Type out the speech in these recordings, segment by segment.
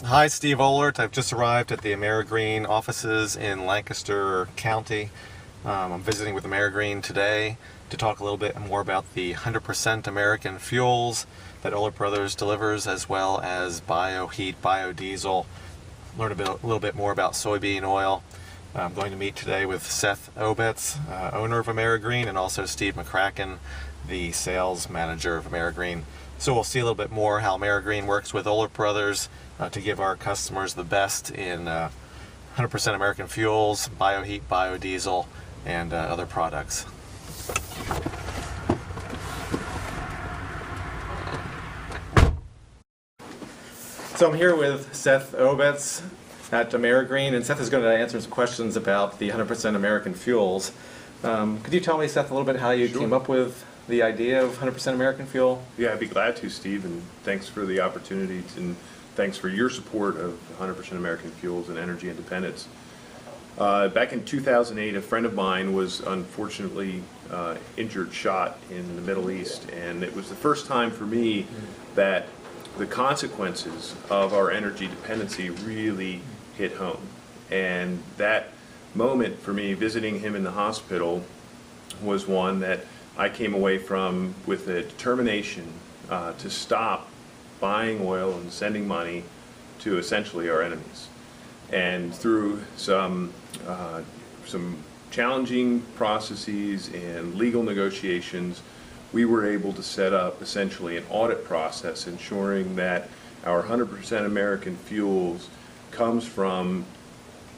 Hi, Steve Oehlert. I've just arrived at the AmeriGreen offices in Lancaster County. I'm visiting with AmeriGreen today to talk a little bit more about the 100% American fuels that Oehlert Brothers delivers, as well as bioheat, biodiesel. Learn a little bit more about soybean oil. I'm going to meet today with Seth Obetz, owner of AmeriGreen, and also Steve McCracken, the sales manager of AmeriGreen. So we'll see a little bit more how AmeriGreen works with Oehlert Brothers to give our customers the best in 100% American fuels, bioheat, biodiesel, and other products. So I'm here with Seth Obetz at AmeriGreen, and Seth is going to answer some questions about the 100% American fuels. Could you tell me, Seth, a little bit how you came up with the idea of 100% American fuel? Yeah, I'd be glad to, Steve, and thanks for the opportunity and thanks for your support of 100% American fuels and energy independence. Back in 2008, a friend of mine was unfortunately injured, shot in the Middle East, and it was the first time for me that the consequences of our energy dependency really hit home. And that moment for me, visiting him in the hospital, was one that I came away from with a determination to stop buying oil and sending money to essentially our enemies. And through some challenging processes and legal negotiations, we were able to set up essentially an audit process ensuring that our 100% American fuels comes from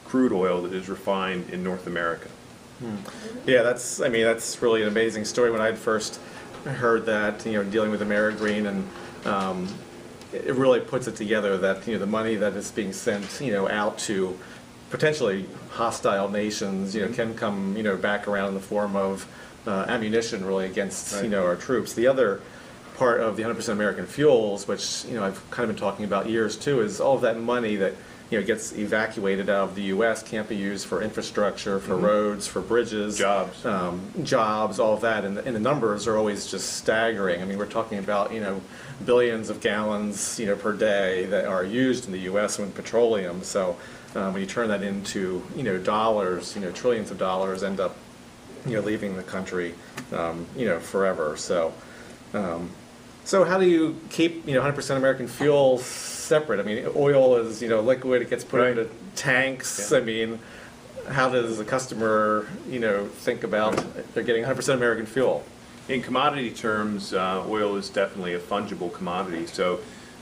crude oil that is refined in North America. Yeah, that's really an amazing story. When I had first heard that, dealing with AmeriGreen, and it really puts it together that the money that is being sent out to potentially hostile nations can come back around in the form of ammunition really against our troops. The other part of the 100% American fuels, which I've kind of been talking about years too, is all of that money that gets evacuated out of the U.S. can't be used for infrastructure, for roads, for bridges, Jobs, all of that, and the numbers are always just staggering. I mean, we're talking about billions of gallons per day that are used in the U.S. with petroleum. So when you turn that into dollars, trillions of dollars end up leaving the country forever. So so how do you keep 100% American fuel separate? I mean, oil is liquid; it gets put into tanks. Yeah. I mean, how does the customer think about they're getting 100% American fuel? In commodity terms, oil is definitely a fungible commodity. So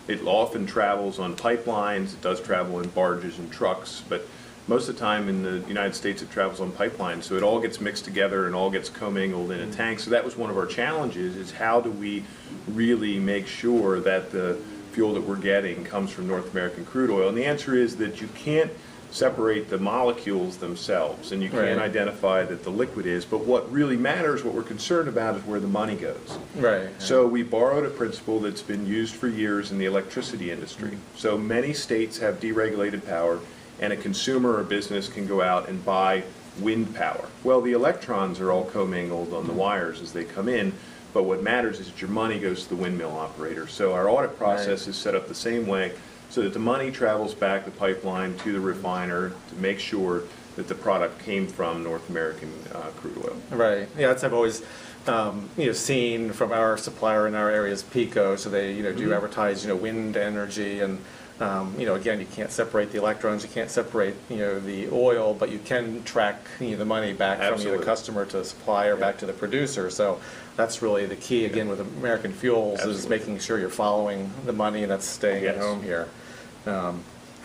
it often travels on pipelines. It does travel in barges and trucks, but most of the time in the United States it travels on pipelines. So it all gets mixed together and all gets commingled in a tank. So that was one of our challenges: is how do we really make sure that the fuel that we're getting comes from North American crude oil? And the answer is that you can't separate the molecules themselves, and you can't identify that the liquid is, but what really matters, what we're concerned about, is where the money goes. So we borrowed a principle that's been used for years in the electricity industry. So many states have deregulated power, and a consumer or business can go out and buy wind power. Well, the electrons are all commingled on the wires as they come in, but what matters is that your money goes to the windmill operator. So our audit process is set up the same way, so that the money travels back the pipeline to the refiner to make sure that the product came from North American crude oil. Right. Yeah, that's I've always seen from our supplier in our area is Pico. So they do advertise wind energy, and again, you can't separate the electrons, you can't separate the oil, but you can track the money back from the customer to the supplier back to the producer. So that's really the key again with American fuels is making sure you're following the money and that's staying at home here. Do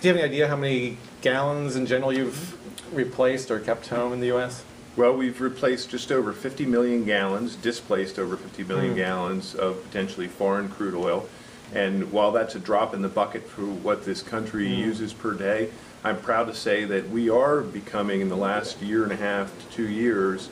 you have any idea how many gallons in general you've replaced or kept home in the U.S.? Well, we've replaced just over 50 million gallons, displaced over 50 million gallons of potentially foreign crude oil. And while that's a drop in the bucket for what this country uses per day, I'm proud to say that we are becoming, in the last year and a half to 2 years,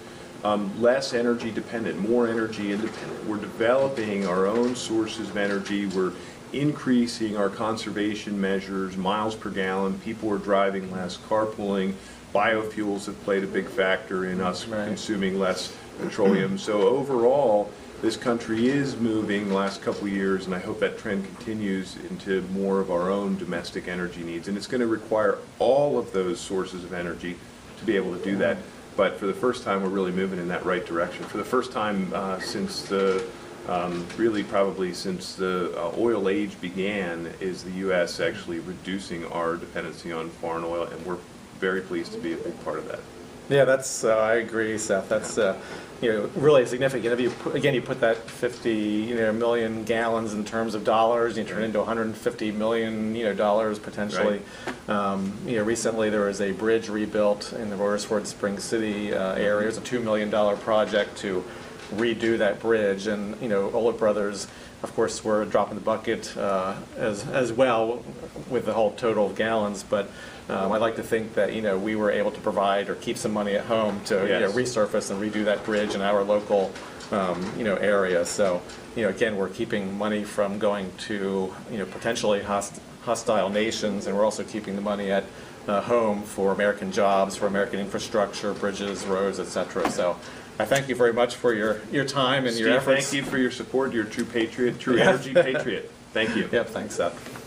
less energy dependent, more energy independent. We're developing our own sources of energy. We're increasing our conservation measures, miles per gallon. People are driving less, carpooling. Biofuels have played a big factor in us Right. consuming less petroleum. So overall, this country is moving the last couple of years, and I hope that trend continues into more of our own domestic energy needs. And it's going to require all of those sources of energy to be able to do that. But for the first time, we're really moving in that right direction. For the first time since the really probably since the oil age began, is the U.S. actually reducing our dependency on foreign oil, and we're very pleased to be a big part of that. Yeah, that's I agree, Seth. That's really significant. If you put that 50 million gallons in terms of dollars, you turn it into 150 million dollars potentially. Right. Recently there was a bridge rebuilt in the Royersford Spring City area. It was a $2 million project to redo that bridge, and Oehlert Brothers, of course, were dropping the bucket as well with the whole total of gallons. But I'd like to think that we were able to provide or keep some money at home to Yes. resurface and redo that bridge in our local area. So again, we're keeping money from going to potentially hostile nations, and we're also keeping the money at home for American jobs, for American infrastructure, bridges, roads, etc. So I thank you very much for your time and Steve, your efforts. thank you for your support. You're a true patriot, true Yeah. energy patriot. Thank you. Yep, thanks, Seth.